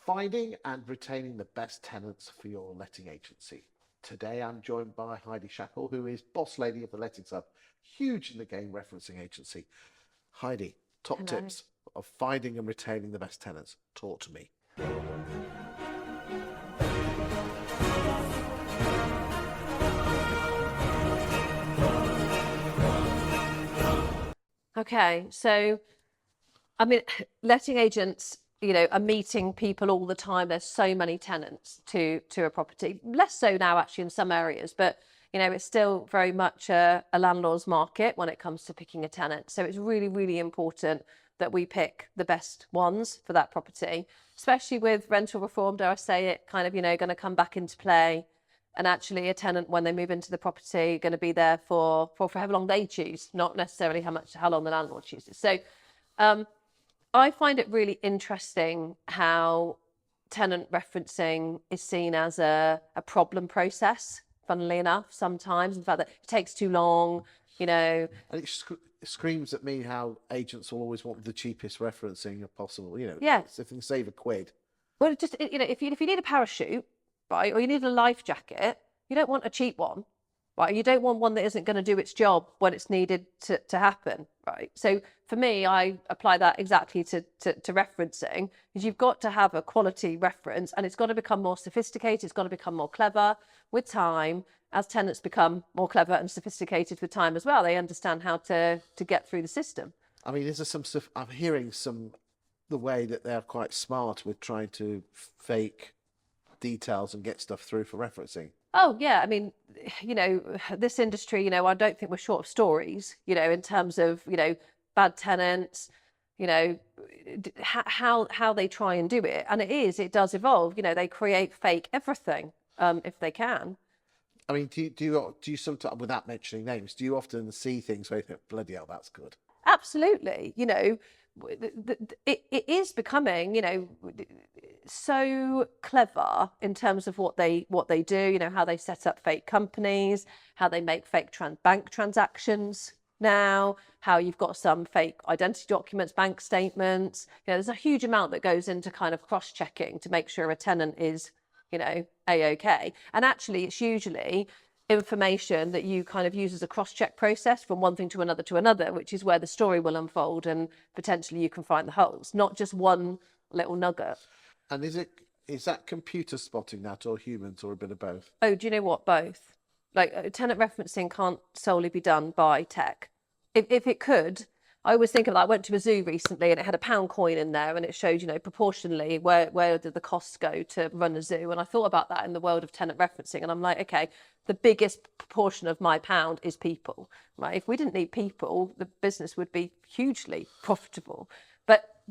Finding and retaining the best tenants for your letting agency. Today I'm joined by Heidi Shackell, who is boss lady of the Lettings Hub, huge in the game referencing agency. Heidi, top Hello. tips of finding and retaining the best tenants. Talk to me. Okay, so I mean, letting agents, are meeting people all the time. There's so many tenants to a property. Less so now, actually, in some areas, but it's still very much a landlord's market when it comes to picking a tenant. So it's really, really important that we pick the best ones for that property, especially with rental reform. Dare I say it? Kind of, going to come back into play. And actually, a tenant, when they move into the property, going to be there for however long they choose, not necessarily how long the landlord chooses. So I find it really interesting how tenant referencing is seen as a problem process, funnily enough, sometimes. In fact, that it takes too long, And it screams at me how agents will always want the cheapest referencing possible. Yeah. If they can save a quid. Well, if you need a parachute, right, or you need a life jacket, you don't want a cheap one, right? You don't want one that isn't going to do its job when it's needed to happen, right? So for me, I apply that exactly to referencing, is you've got to have a quality reference, and it's got to become more sophisticated. It's got to become more clever with time. As tenants become more clever and sophisticated with time as well, they understand how to get through the system. I mean, is there some stuff I'm hearing the way that they're quite smart with trying to fake details and get stuff through for referencing. Oh yeah, I mean, this industry, I don't think we're short of stories, in terms of, bad tenants, how they try and do it, and it does evolve. They create fake everything, if they can. I mean, do you sometimes, without mentioning names, do you often see things where you think, bloody hell, that's good? Absolutely, it is becoming, so clever in terms of what they do. How they set up fake companies, how they make fake bank transactions now, how you've got some fake identity documents, bank statements. There's a huge amount that goes into kind of cross-checking to make sure a tenant is, a-okay. And actually, it's usually information that you kind of use as a cross-check process from one thing to another, which is where the story will unfold and potentially you can find the holes, not just one little nugget. And is that computer spotting that, or humans, or a bit of both? Oh, do you know what? Both. Like, tenant referencing can't solely be done by tech. If it could, I always think of that. I went to a zoo recently and it had a pound coin in there, and it showed, proportionally where did the costs go to run a zoo. And I thought about that in the world of tenant referencing, and I'm like, okay, the biggest proportion of my pound is people, right? If we didn't need people, the business would be hugely profitable.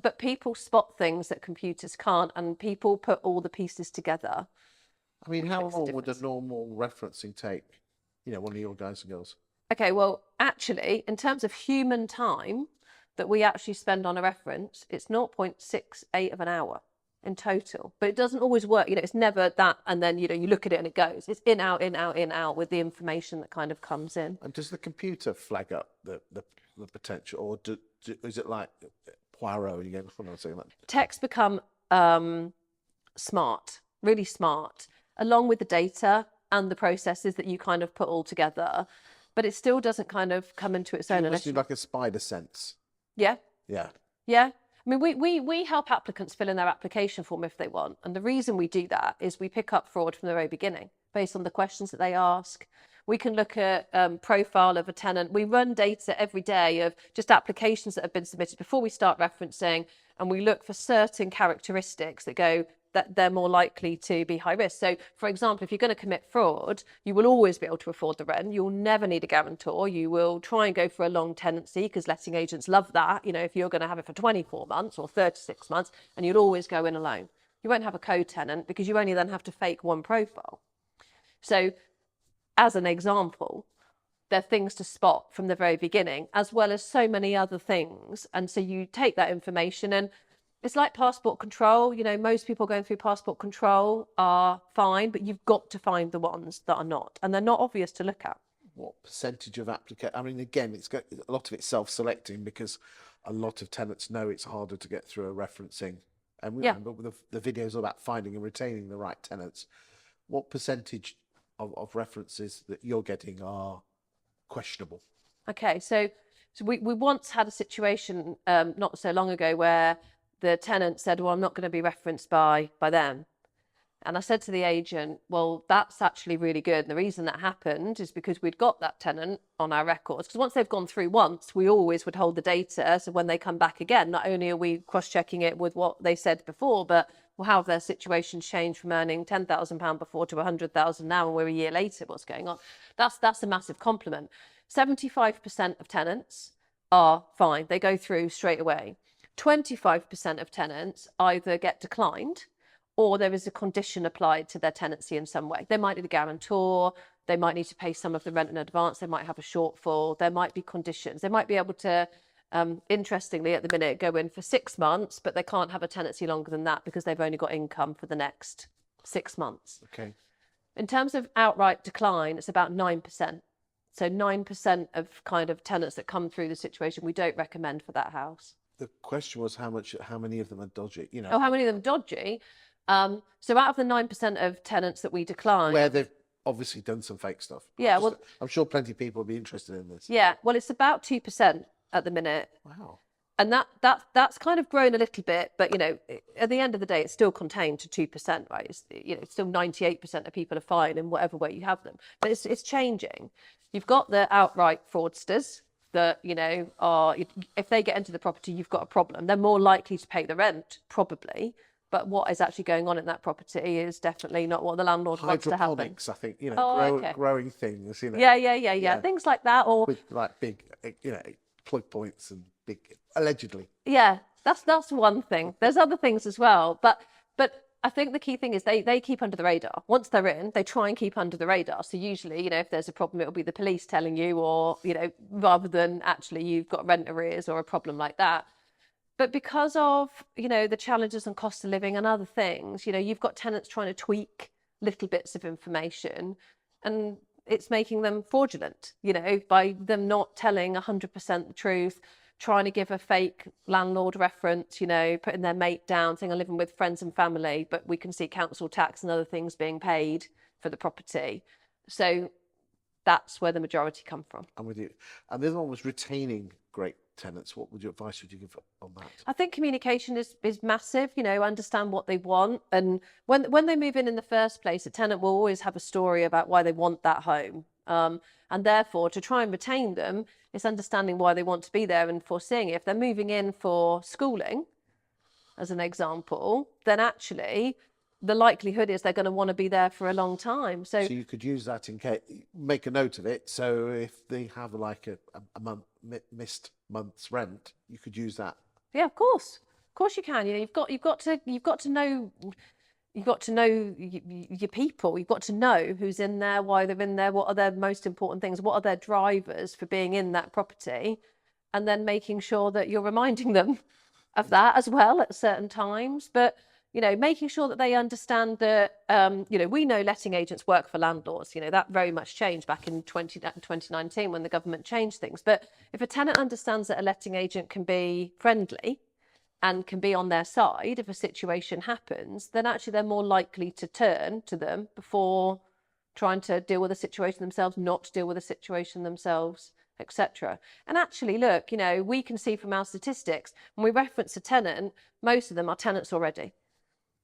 But people spot things that computers can't, and people put all the pieces together. I mean, how long would a normal referencing take? One of your guys and girls. Okay, well, actually, in terms of human time that we actually spend on a reference, it's 0.68 of an hour in total. But it doesn't always work. It's never that, and then, you look at it and it goes. It's in, out, in, out, in, out with the information that kind of comes in. And does the computer flag up the potential, or is it like Poirot? And you go, hold on a second. Tech's become smart, really smart, along with the data and the processes that you kind of put all together. But it still doesn't kind of come into its own. Unless you like a spider sense. Yeah. Yeah. Yeah. I mean, we help applicants fill in their application form if they want. And the reason we do that is we pick up fraud from the very beginning based on the questions that they ask. We can look at profile of a tenant. We run data every day of just applications that have been submitted before we start referencing. And we look for certain characteristics that go that they're more likely to be high risk. So, for example, if you're going to commit fraud, you will always be able to afford the rent. You'll never need a guarantor. You will try and go for a long tenancy because letting agents love that. If you're going to have it for 24 months or 36 months, and you'll always go in alone. You won't have a co-tenant because you only then have to fake one profile. So, as an example, there are things to spot from the very beginning, as well as so many other things. And so you take that information, and it's like passport control. Most people going through passport control are fine, but you've got to find the ones that are not, and they're not obvious to look at. What percentage of applicants? I mean, again, a lot of it's self-selecting because a lot of tenants know it's harder to get through a referencing And we Yeah. remember the videos about finding and retaining the right tenants. What percentage of references that you're getting are questionable? Okay, so we once had a situation not so long ago where the tenant said, well, I'm not going to be referenced by them. And I said to the agent, well, that's actually really good. And the reason that happened is because we'd got that tenant on our records. Because once they've gone through once, we always would hold the data. So when they come back again, not only are we cross-checking it with what they said before, but well, how have their situations changed from earning £10,000 before to 100,000 now, and we're a year later, what's going on? That's a massive compliment. 75% of tenants are fine. They go through straight away. 25% of tenants either get declined or there is a condition applied to their tenancy in some way. They might need a guarantor, they might need to pay some of the rent in advance, they might have a shortfall, there might be conditions. They might be able to, interestingly at the minute, go in for 6 months, but they can't have a tenancy longer than that because they've only got income for the next 6 months. Okay. In terms of outright decline, it's about 9%. So 9% of kind of tenants that come through the situation we don't recommend for that house. The question was how many of them are dodgy? You know, Oh, how many of them dodgy? So out of the 9% of tenants that we decline, where they've obviously done some fake stuff. Yeah, well, I'm sure plenty of people will be interested in this. yeah, well, it's about 2% at the minute, Wow. and that's kind of grown a little bit, but you know, at the end of the day, it's still contained to 2%, right? It's, you know, still 98% of people are fine in whatever way you have them, but it's changing. You've got the outright fraudsters that, you know, are, if they get into the property, you've got a problem. They're more likely to pay the rent, probably. But what is actually going on in that property is definitely not what the landlord wants to happen. Hydroponics, I think, you know, growing things, you know. Yeah. Things like that, or with like big, you know, plug points and big, allegedly. yeah, that's one thing. There's other things as well, but I think the key thing is they keep under the radar. Once they're in, they try and keep under the radar. So usually, you know, if there's a problem, it'll be the police telling you, or you know, rather than actually you've got rent arrears or a problem like that. But because of, you know, the challenges and cost of living and other things, you know, you've got tenants trying to tweak little bits of information and it's making them fraudulent, you know, by them not telling 100% the truth, trying to give a fake landlord reference, you know, putting their mate down, saying I'm living with friends and family, but we can see council tax and other things being paid for the property. So that's where the majority come from. I'm with you. And the other one was retaining great tenants. What advice would you give on that? I think communication is massive, you know, understand what they want. And when they move in the first place, a tenant will always have a story about why they want that home. And therefore, to try and retain them, it's understanding why they want to be there and foreseeing it. If they're moving in for schooling, as an example, then actually the likelihood is they're going to want to be there for a long time. So you could use that in case, make a note of it. So if they have like a month, missed month's rent, you could use that. Yeah, of course you can. You know, you've got to know. You've got to know your people. You've got to know who's in there, why they're in there, what are their most important things, what are their drivers for being in that property, and then making sure that you're reminding them of that as well at certain times. But, you know, making sure that they understand that, you know, we know letting agents work for landlords. You know, that very much changed back in 2019 when the government changed things. But if a tenant understands that a letting agent can be friendly and can be on their side if a situation happens, then actually they're more likely to turn to them before trying to deal with the situation themselves, not to deal with the situation themselves, etc. And actually, look, you know, we can see from our statistics, when we reference a tenant, most of them are tenants already.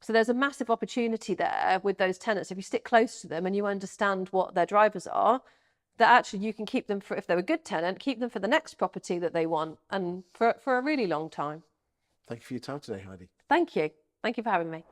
So there's a massive opportunity there with those tenants. If you stick close to them and you understand what their drivers are, that actually you can keep them for, if they're a good tenant, keep them for the next property that they want and for a really long time. Thank you for your time today, Heidi. Thank you. Thank you for having me.